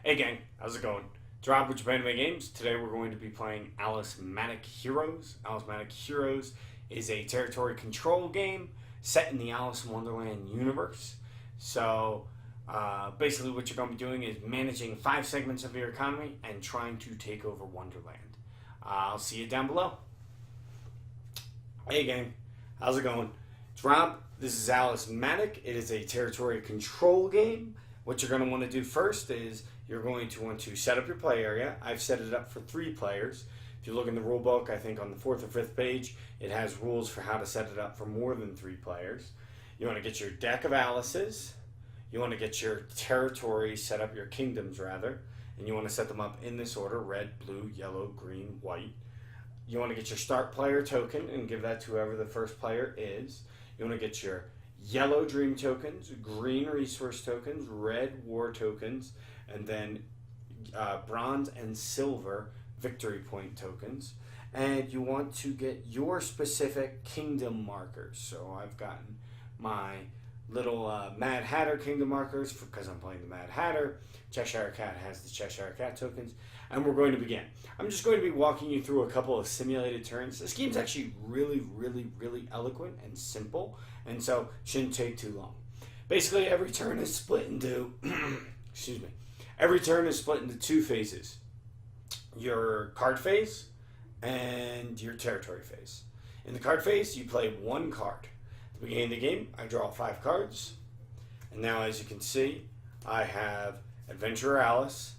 Hey gang, how's it going? It's Rob with Japanime Games. Today we're going to be playing Alicematic Heroes. Alicematic Heroes is a territory control game set in the Alice in Wonderland universe. So basically what you're going to be doing is managing 5 segments of your economy and trying to take over Wonderland. I'll see you down below. Hey gang, how's it going? It's Rob. This is Alicematic. It is a territory control game. What you're going to want to do first is you're going to want to set up your play area. I've set it up for 3 players. If you look in the rule book, I think on the 4th or 5th page, it has rules for how to set it up for more than 3 players. You want to get your deck of Alices. You want to get your territory set up, your kingdoms rather, and you want to set them up in this order: red, blue, yellow, green, white. You want to get your start player token and give that to whoever the first player is. You want to get your yellow dream tokens, green resource tokens, red war tokens, and then bronze and silver victory point tokens. And you want to get your specific kingdom markers. So I've gotten my little Mad Hatter kingdom markers because I'm playing the Mad Hatter. Cheshire Cat has the Cheshire Cat tokens. And we're going to begin. I'm just going to be walking you through a couple of simulated turns. This game's actually really eloquent and simple, and so shouldn't take too long. Basically, every turn is split into excuse me. Every turn is split into 2 phases. Your card phase and your territory phase. In the card phase, you play 1 card. At the beginning of the game, I draw 5 cards. And now, as you can see, I have Adventurer Alice,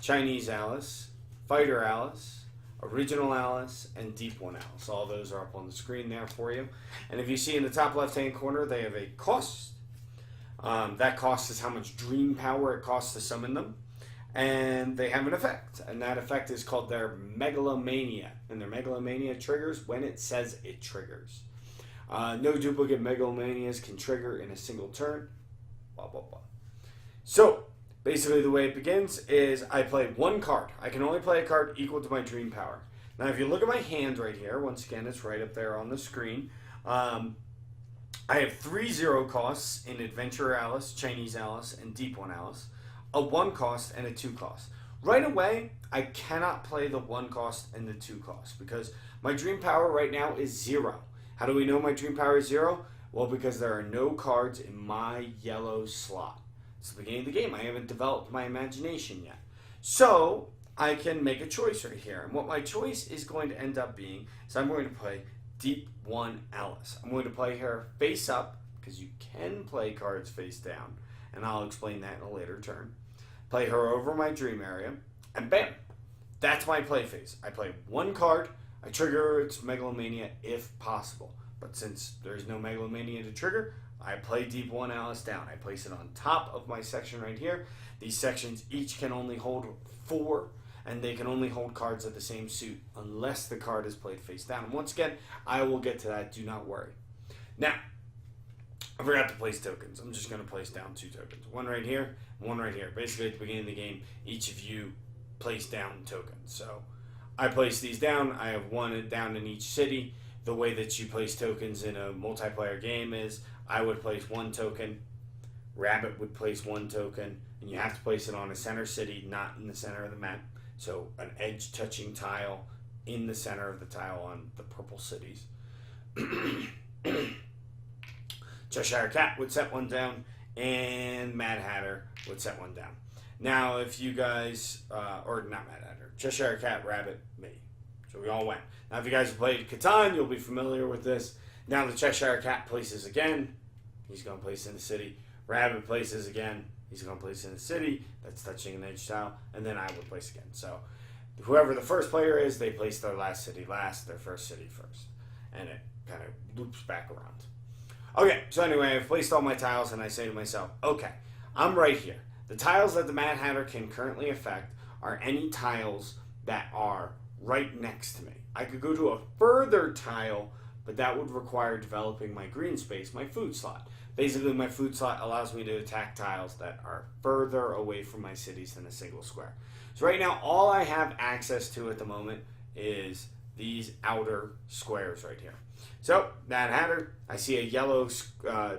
Chinese Alice, Fighter Alice, Original Alice, and Deep One Alice. All those are up on the screen there for you. And if you see in the top left-hand corner, they have a cost. That cost is how much dream power it costs to summon them. And they have an effect. And that effect is called their Megalomania. And their Megalomania triggers when it says it triggers. No duplicate Megalomanias can trigger in a single turn. Blah, blah, blah. So, basically, the way it begins is I play 1 card. I can only play a card equal to my dream power. Now, if you look at my hand right here, once again, it's right up there on the screen. I have 3 0 costs in Adventurer Alice, Chinese Alice, and Deep One Alice. A 1 cost and a 2 cost. Right away, I cannot play the 1 cost and the 2 cost because my dream power right now is 0. How do we know my dream power is 0? Well, because there are no cards in my yellow slot. It's the beginning of the game. I haven't developed my imagination yet. So, I can make a choice right here. And what my choice is going to end up being is I'm going to play Deep One Alice. I'm going to play her face up, because you can play cards face down, and I'll explain that in a later turn. Play her over my dream area, and bam! That's my play phase. I play 1 card, I trigger its Megalomania if possible. But since there's no Megalomania to trigger, I play Deep One Alice down. I place it on top of my section right here. These sections each can only hold 4, and they can only hold cards of the same suit unless the card is played face down. And once again, I will get to that. Do not worry. Now, I forgot to place tokens. I'm just going to place down 2 tokens. 1 right here, 1 right here. Basically, at the beginning of the game, each of you place down tokens. So I place these down. I have 1 down in each city. The way that you place tokens in a multiplayer game is I would place 1 token, Rabbit would place 1 token, and you have to place it on a center city, not in the center of the map. So an edge-touching tile in the center of the tile on the purple cities. Cheshire Cat would set 1 down, and Mad Hatter would set 1 down. Now, if you guys, or not Mad Hatter, Cheshire Cat, Rabbit, me. So we all went. Now, if you guys have played Catan, you'll be familiar with this. Now the Cheshire Cat places again. He's going to place in the city. Rabbit places again. He's going to place in the city. That's touching an edge tile. And then I would place again. So whoever the first player is, they place their last city last, their first city first. And it kind of loops back around. Okay, so anyway, I've placed all my tiles, and I say to myself, okay, I'm right here. The tiles that the Mad Hatter can currently affect are any tiles that are right next to me. I could go to a further tile, but that would require developing my green space, my food slot. Basically, my food slot allows me to attack tiles that are further away from my cities than a single square. So right now, all I have access to at the moment is these outer squares right here. So, Mad Hatter, I see a yellow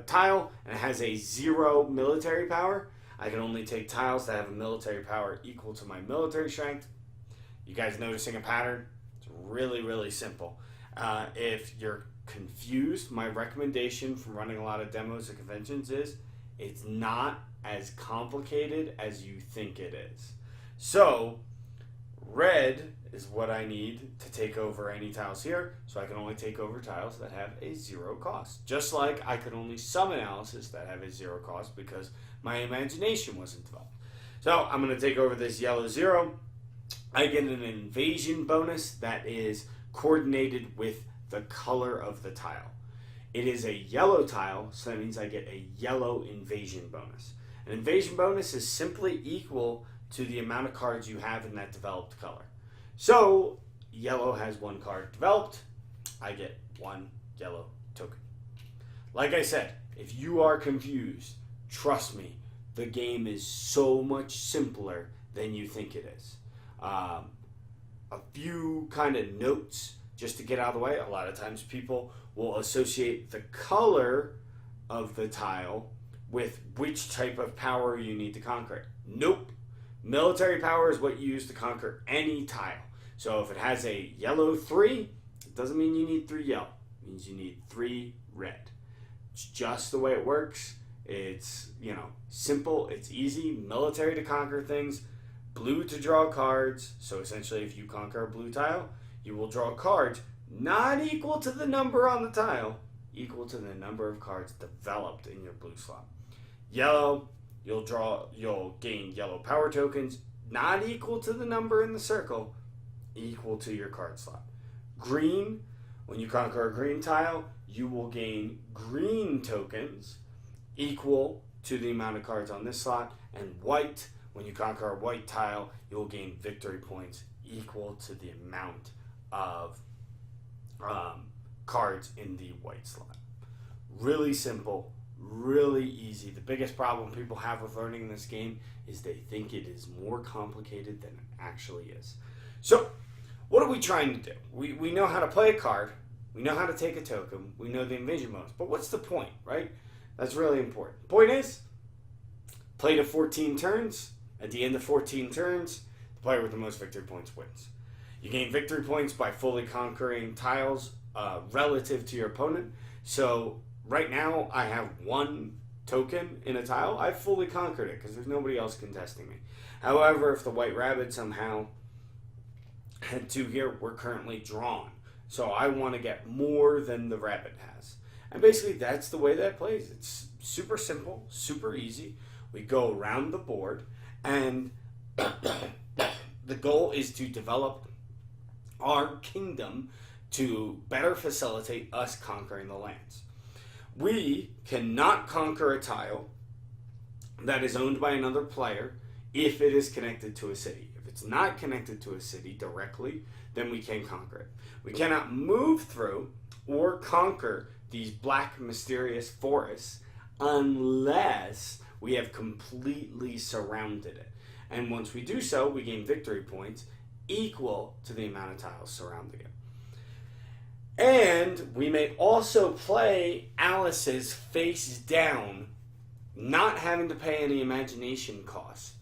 tile, and it has a 0 military power. I can only take tiles that have a military power equal to my military strength. You guys noticing a pattern? It's really, really simple. If you're confused, my recommendation from running a lot of demos and conventions is it's not as complicated as you think it is. So red is what I need to take over any tiles here, so I can only take over tiles that have a 0 cost. Just like I could only summon Alice's that have a 0 cost because my imagination wasn't developed. So I'm going to take over this yellow 0. I get an invasion bonus that is coordinated with the color of the tile. It is a yellow tile, so that means I get a yellow invasion bonus. An invasion bonus is simply equal to the amount of cards you have in that developed color. So, yellow has 1 card developed. I get 1 yellow token. Like I said, if you are confused, trust me, the game is so much simpler than you think it is. A few kind of notes just to get out of the way. A lot of times people will associate the color of the tile with which type of power you need to conquer it. Nope. Military power is what you use to conquer any tile. So if it has a yellow 3, it doesn't mean you need 3 yellow. It means you need 3 red. It's just the way it works. It's, simple. It's easy. Military to conquer things. Blue to draw cards. So essentially if you conquer a blue tile, you will draw cards not equal to the number on the tile, equal to the number of cards developed in your blue slot. Yellow, you'll gain yellow power tokens, not equal to the number in the circle, equal to your card slot. Green, when you conquer a green tile, you will gain green tokens equal to the amount of cards on this slot. And white, when you conquer a white tile, you will gain victory points equal to the amount of cards in the white slot. Really simple, really easy. The biggest problem people have with learning this game is they think it is more complicated than it actually is. So, what are we trying to do? We know how to play a card, we know how to take a token, we know the invasion bonus, but what's the point, right? That's really important. Point is, play to 14 turns. At the end of 14 turns, the player with the most victory points wins. You gain victory points by fully conquering tiles relative to your opponent. So right now I have 1 token in a tile. I've fully conquered it because there's nobody else contesting me. However, if the white rabbit somehow had 2 here, we're currently drawn. So I want to get more than the rabbit has. And basically that's the way that plays. It's super simple, super easy. We go around the board and the goal is to develop our kingdom to better facilitate us conquering the lands. We cannot conquer a tile that is owned by another player if it is connected to a city. If it's not connected to a city directly, then we can conquer it. We cannot move through or conquer these black mysterious forests unless we have completely surrounded it. And once we do so, we gain victory points equal to the amount of tiles surrounding it. And we may also play Alice's face down, not having to pay any imagination costs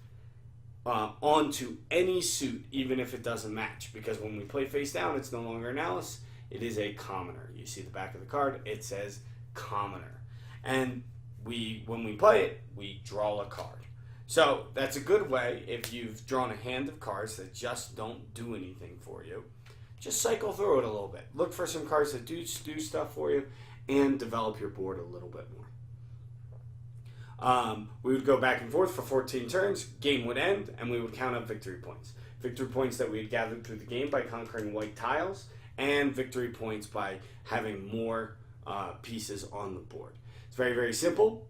onto any suit, even if it doesn't match. Because when we play face down, it's no longer an Alice, it is a commoner. You see the back of the card, it says commoner. And when we play it, we draw a card. So that's a good way if you've drawn a hand of cards that just don't do anything for you. Just cycle through it a little bit. Look for some cards that do stuff for you and develop your board a little bit more. We would go back and forth for 14 turns. Game would end and we would count up victory points. Victory points that we had gathered through the game by conquering white tiles, and victory points by having more pieces on the board. It's very, very simple.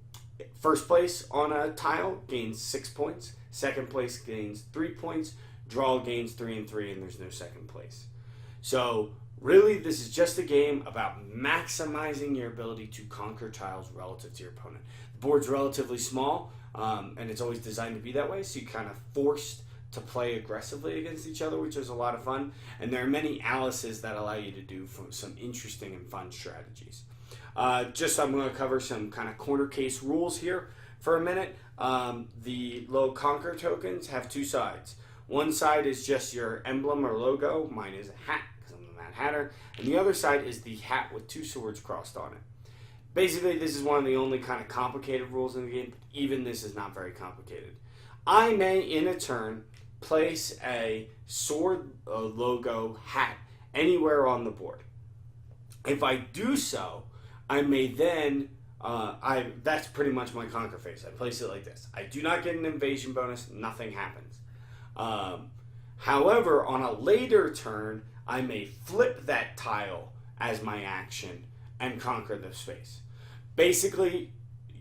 First place on a tile gains 6 points. Second place gains 3 points. Draw gains 3 and 3, and there's no second place. So really, this is just a game about maximizing your ability to conquer tiles relative to your opponent. The board's relatively small, and it's always designed to be that way, so you're kind of forced to play aggressively against each other, which is a lot of fun. And there are many Alices that allow you to do some interesting and fun strategies. I'm going to cover some kind of corner case rules here for a minute. The low conquer tokens have two sides. One side is just your emblem or logo. Mine is a hat because I'm the Mad Hatter. And the other side is the hat with two swords crossed on it. Basically, this is one of the only kind of complicated rules in the game. Even this is not very complicated. I may, in a turn, place a sword logo hat anywhere on the board. If I do so, I may then, that's pretty much my conquer phase. I place it like this. I do not get an invasion bonus. Nothing happens. However, on a later turn, I may flip that tile as my action and conquer the space. Basically,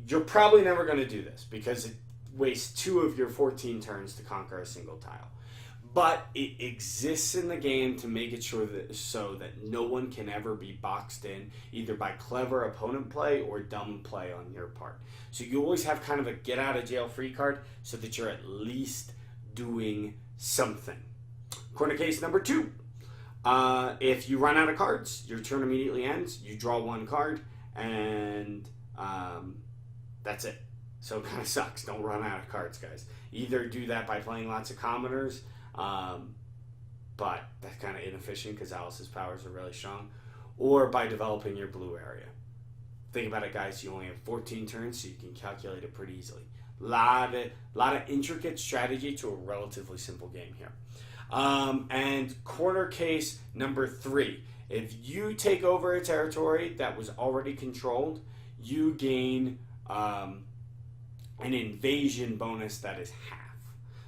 you're probably never going to do this because it wastes 2 of your 14 turns to conquer a single tile. But it exists in the game to make it sure that so that no one can ever be boxed in either by clever opponent play or dumb play on your part. So you always have kind of a get out of jail free card so that you're at least doing something. Corner case number 2. If you run out of cards, your turn immediately ends. You draw 1 card and that's it. So it kind of sucks. Don't run out of cards, guys. Either do that by playing lots of commoners, but that's kind of inefficient because Alice's powers are really strong, or by developing your blue area. Think about it, guys. You only have 14 turns, so you can calculate it pretty easily. Lot of intricate strategy to a relatively simple game here. And corner case number 3. If you take over a territory that was already controlled, you gain an invasion bonus that is half.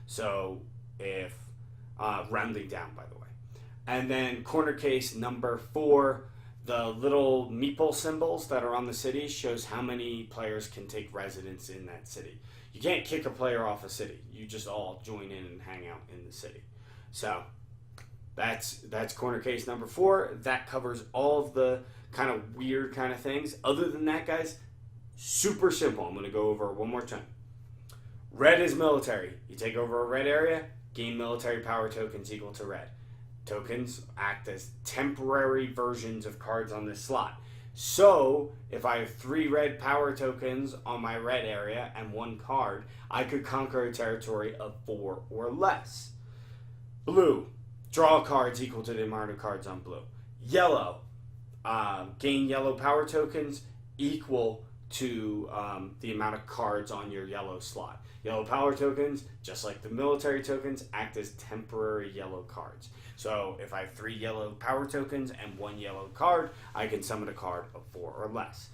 So if rounding down, by the way. And then corner case number 4, the little meeple symbols that are on the city shows how many players can take residence in that city. You can't kick a player off a city. You just all join in and hang out in the city. So that's corner case number 4. That covers all of the kind of weird kind of things. Other than that, guys, super simple. I'm going to go over one more time. Red is military. You take over a red area, gain military power tokens equal to red. Tokens act as temporary versions of cards on this slot. So, if I have 3 red power tokens on my red area and 1 card, I could conquer a territory of 4 or less. Blue, draw cards equal to the amount of cards on blue. Yellow, gain yellow power tokens equal to the amount of cards on your yellow slot. Yellow power tokens, just like the military tokens, act as temporary yellow cards. So if I have 3 yellow power tokens and 1 yellow card, I can summon a card of 4 or less.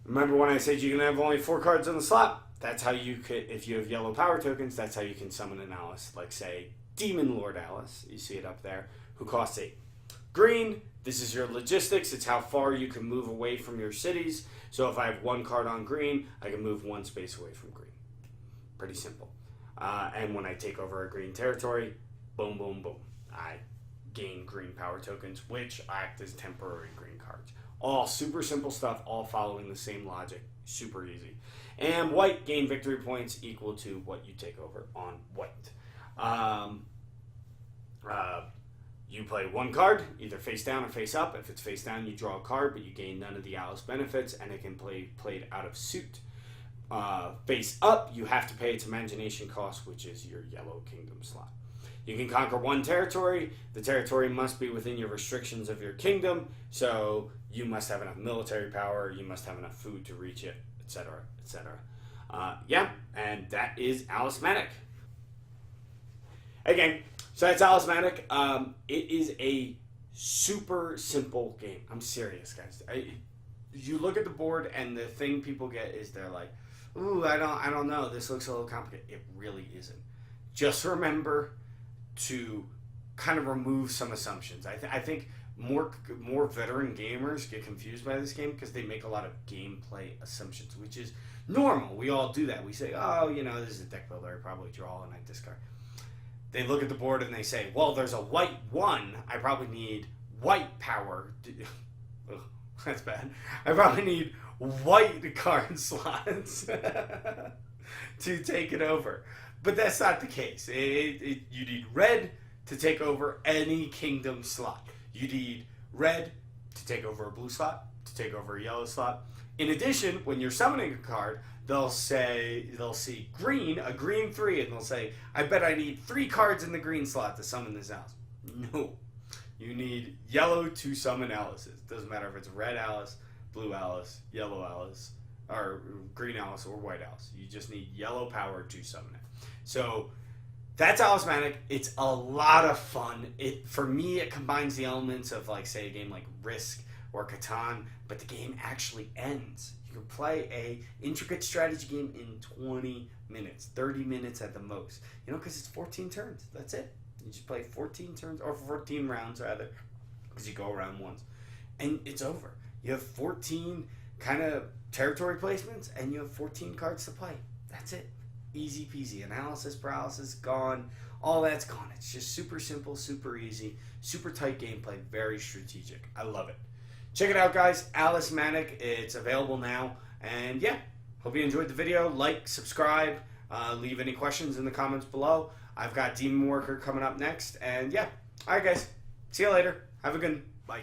Remember when I said you can have only 4 cards on the slot? That's how you could, if you have yellow power tokens, that's how you can summon an Alice. Like say, Demon Lord Alice, you see it up there, who costs 8. Green, this is your logistics. It's how far you can move away from your cities. So if I have 1 card on green, I can move 1 space away from green. Pretty simple. And when I take over a green territory, boom, boom, boom. I gain green power tokens, which act as temporary green cards. All super simple stuff, all following the same logic. Super easy. And white, gain victory points equal to what you take over on white. You play 1 card, either face down or face up. If it's face down, you draw a card, but you gain none of the Alice benefits, and it can be played out of suit. Face up, you have to pay its imagination cost, which is your yellow kingdom slot. You can conquer 1 territory. The territory must be within your restrictions of your kingdom, so you must have enough military power, you must have enough food to reach it, etc., etc. Yeah, and that is Alicematic. Again, so that's Alicematic. It is a super simple game. I'm serious, guys. You look at the board, and the thing people get is they're like, "Ooh, I don't know. This looks a little complicated." It really isn't. Just remember to kind of remove some assumptions. I think more veteran gamers get confused by this game because they make a lot of gameplay assumptions, which is normal. We all do that. We say, "Oh, this is a deck builder. I probably draw and I discard." They look at the board and they say, "Well, there's a white 1. I probably need white power." Ugh, that's bad. I probably need white card slots to take it over. But that's not the case. You need red to take over any kingdom slot. You need red to take over a blue slot, to take over a yellow slot. In addition, when you're summoning a card, they'll see green, a green 3, and they'll say, I bet I need 3 cards in the green slot to summon this Alice. No. You need yellow to summon Alice's. Doesn't matter if it's red Alice, blue Alice, yellow Alice, or green Alice, or white Alice. You just need yellow power to summon it. So that's Alicematic. It's a lot of fun. For me, it combines the elements of, like, say, a game like Risk or Catan, but the game actually ends. You can play a intricate strategy game in 20 minutes, 30 minutes at the most. You know, because it's 14 turns. That's it. You just play 14 turns, or 14 rounds, rather, because you go around once. And it's over. You have 14 kind of territory placements, and you have 14 cards to play. That's it. Easy peasy. Analysis paralysis gone. All that's gone. It's just super simple, super easy, super tight gameplay, very strategic. I love it. Check it out, guys. Alicematic. It's available now. And yeah, hope you enjoyed the video. Like, subscribe, leave any questions in the comments below. I've got Demon Worker coming up next. And yeah, all right, guys. See you later. Have a good one. Bye.